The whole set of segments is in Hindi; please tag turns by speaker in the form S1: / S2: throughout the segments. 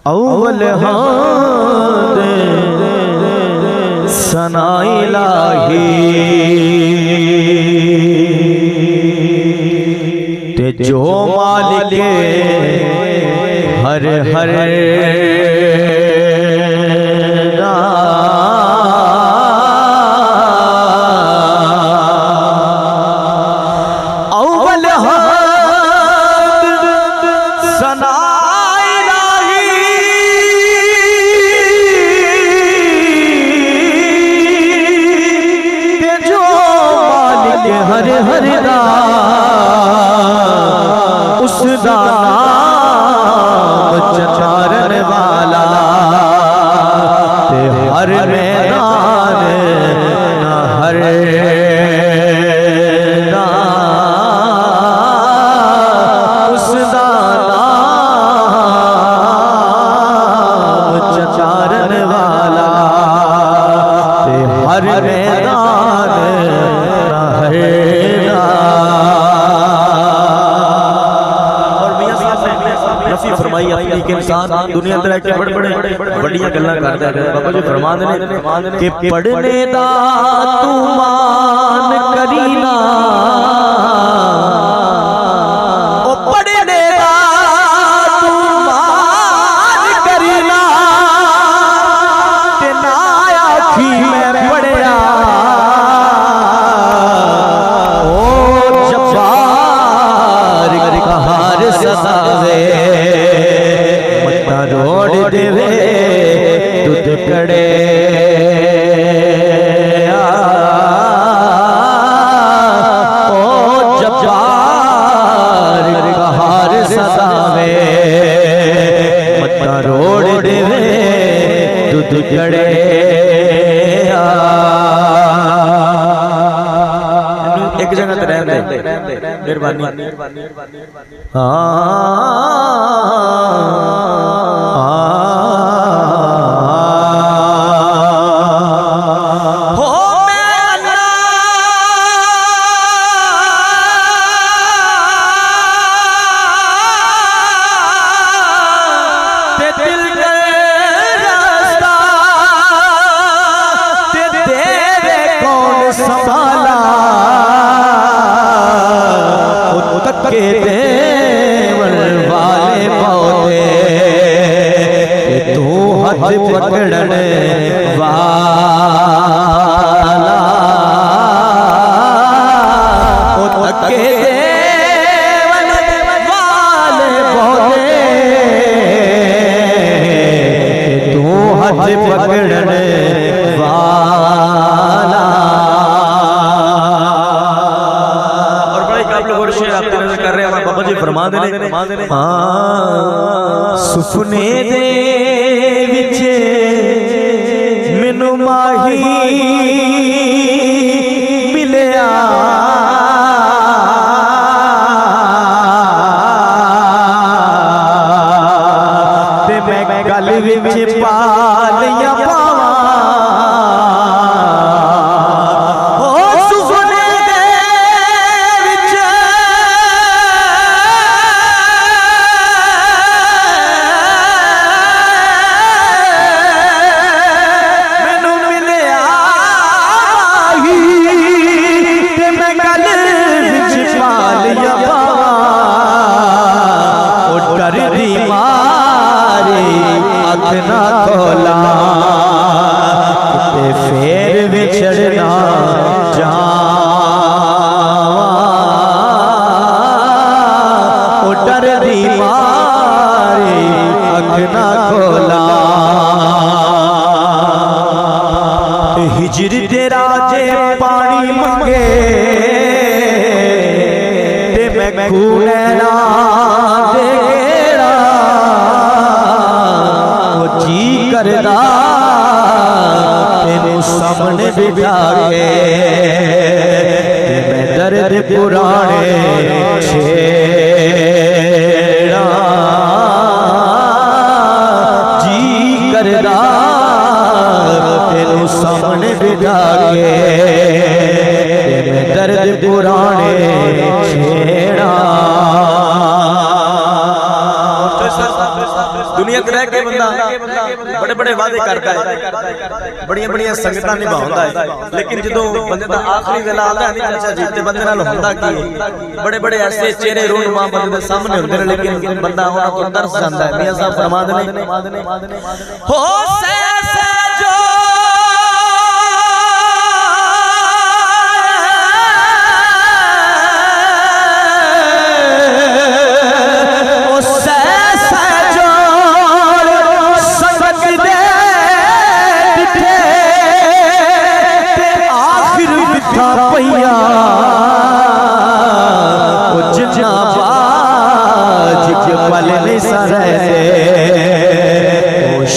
S1: अव्वल हाद सना इलाही ते जो मालिक हर हर अव्वल हाद सना हर हर दा उस दा नाम चचारन वाला ते हर मैदान हर उस दा नाम चचारन वाला ते हर मैदान फरमाई अपनी के इंसान दुनिया अंदर के बड़े बड़े बड़ियां गल्लां करदा है। बाबा जी फरमांदे ने कि पढ़ने दा तू मान करीना ओ पढ़ने दा तू मान करीना ते ना आखी मैं पढ़या ओ जब्बार कहार सदावे रोड देवे दूध कड़े ओ जब्बार कहार सदावे मत्ता रोड देवे दूध कड़े एक जगह ते रहंदे मेहरबानी के देवल वाले पौधे तू हाथ पकड़ने वाला के देवल वाले पौधे तू हाथ पकड़ने वाला। कर रहे हैं बाबा जी फरमा दे सुपने दे विच मैनू माही मिलिया ते मैं गल विच पालियां पावां ना बड़े वादे करता है, बड़ियां बड़ियां संगतां निभाउंदा है, लेकिन जदों बंदे दा आखिरी वेला आंदा है चाचा जी ते बंदे नाल हुंदा की बड़े बड़े ऐसे चेहरे रूनुमा बंदे दे सामने हुंदे ने, लेकिन बंदा उन्हां तो तरस जांदा है। मियां साहब फरमांदे ने हो से जो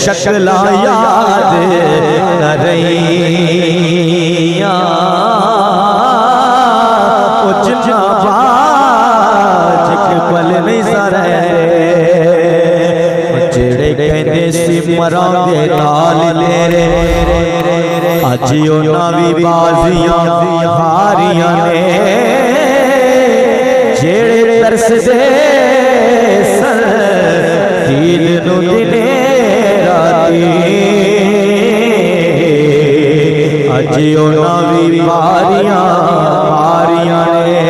S1: शक्ला याद न रहिया जिन्ना बाज पल नहीं सारे जेड़े कहते सी मरांगे नाल तेरे अज उन्हां वी बाजियां हारियां ने जेड़े तरसदे सन दीद नूं दिने अज उन्हां वी बारियां हारियां ने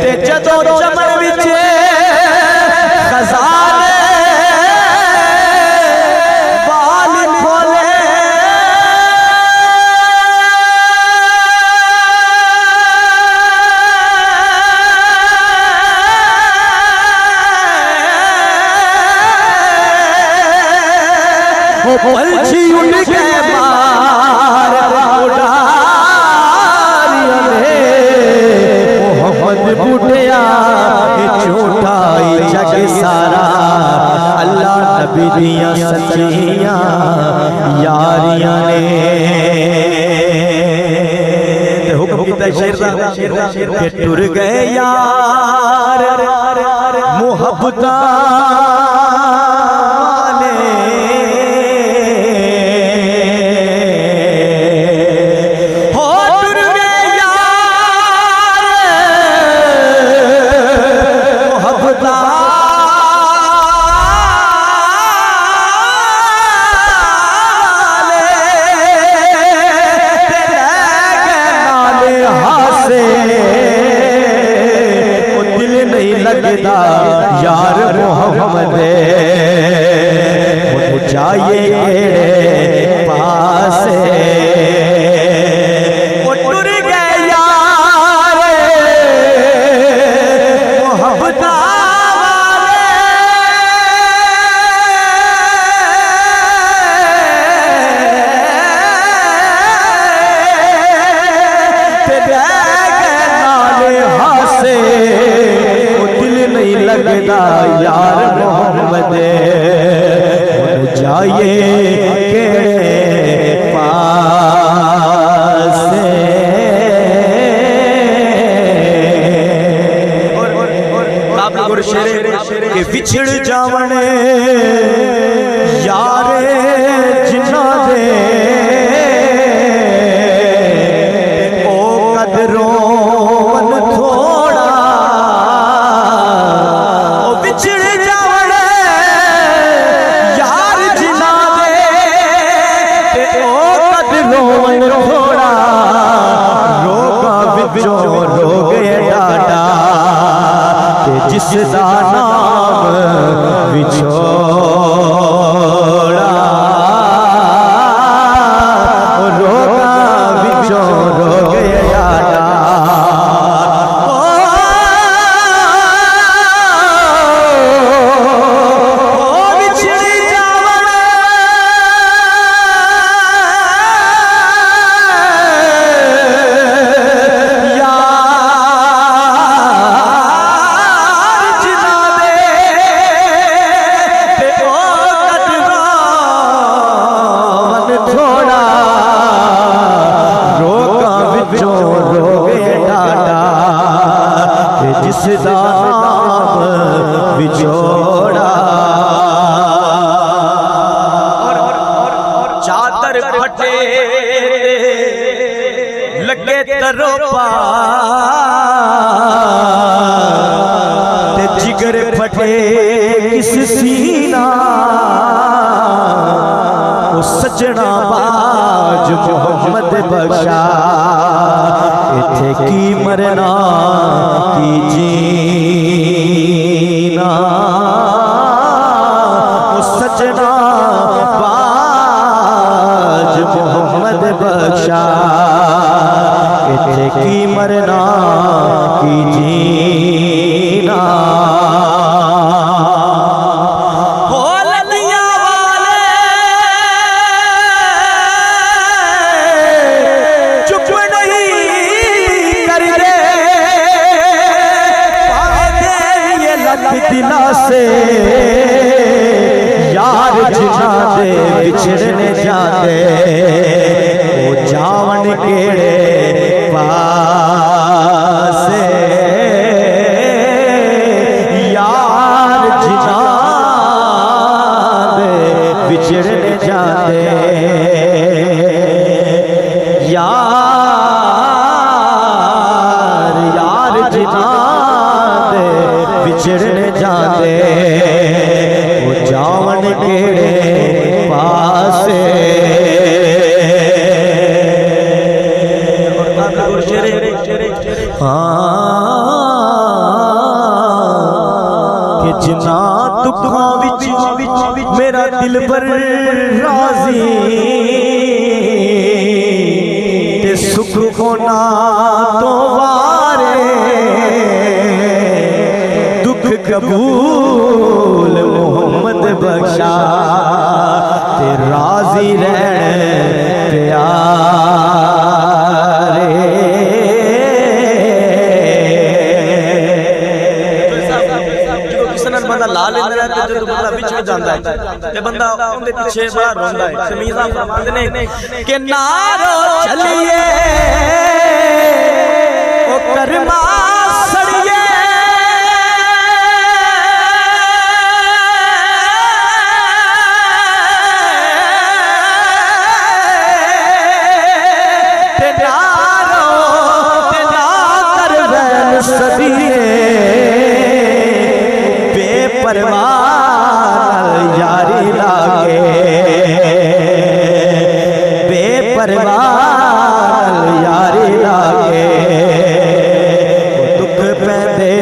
S1: ते जदों चमन विच खजाने बाल खोले पंछी उड़ के बार उड़ारिया ने मोहम्मद बुढ़िया झूठा जग सारा अल्लाह नबी दियां सच्चियां यारियां ने हुक्म कीता शेर दा कि टुर गए यार मुहब्बतां यार मोहम्मद जाइए पास टुर गए यार मोहब्बत लगदा यार मोहम्मद जाइए केड़े पास के विछड़ जावने यारे जिन्ना दे ओ कदरों जिसदा नाम विछोड़ा रोगा विछो रोगे यादा बिछड़ी जावने जिसदा नाम विछोड़ा चादर फटे लगे तरोपा ते जिगर फटे किस सीना सजना बाज मोहम्मद बख्शा इथे की मरना की जीना सजना बाज मोहम्मद बख्शा इथे की मरना की जीना दिला से यार जिना दे बिछड़ने जाते वो जावन केड़े पासे यार जिना दे बिछड़ने जाते यार जिना दे बिछड़ने जाते वो जावन केड़े पासे कि जिना दुखों विच मेरा दिल पर राजी ते सुख होना तो वारे कबूल मोहम्मद बख्शा ते राजी रहने प्यारे किसी ने बंदा ला लेंदा है ते जदों बंदा विच में जांदा है ते बंदा उनदे पीछे बड़ा रोंदा है समीज़ा फरमांदे ने कि नारो चलिए ओ करमा बेपरवाह यारी लागे बेपरवाह यारी लागे दुख पैदे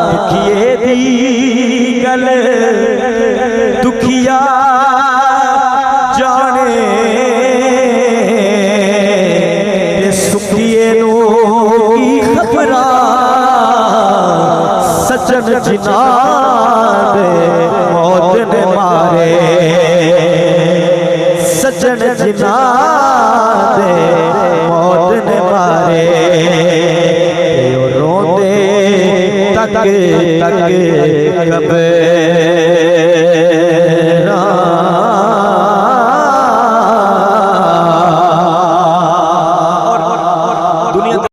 S1: दुखिए दी गल दुखिया जाने सुखिए नो की खबरा सजन जिना दे मौत ने मारे सजन जिना दे मौत ने मारे रोंदे तक कब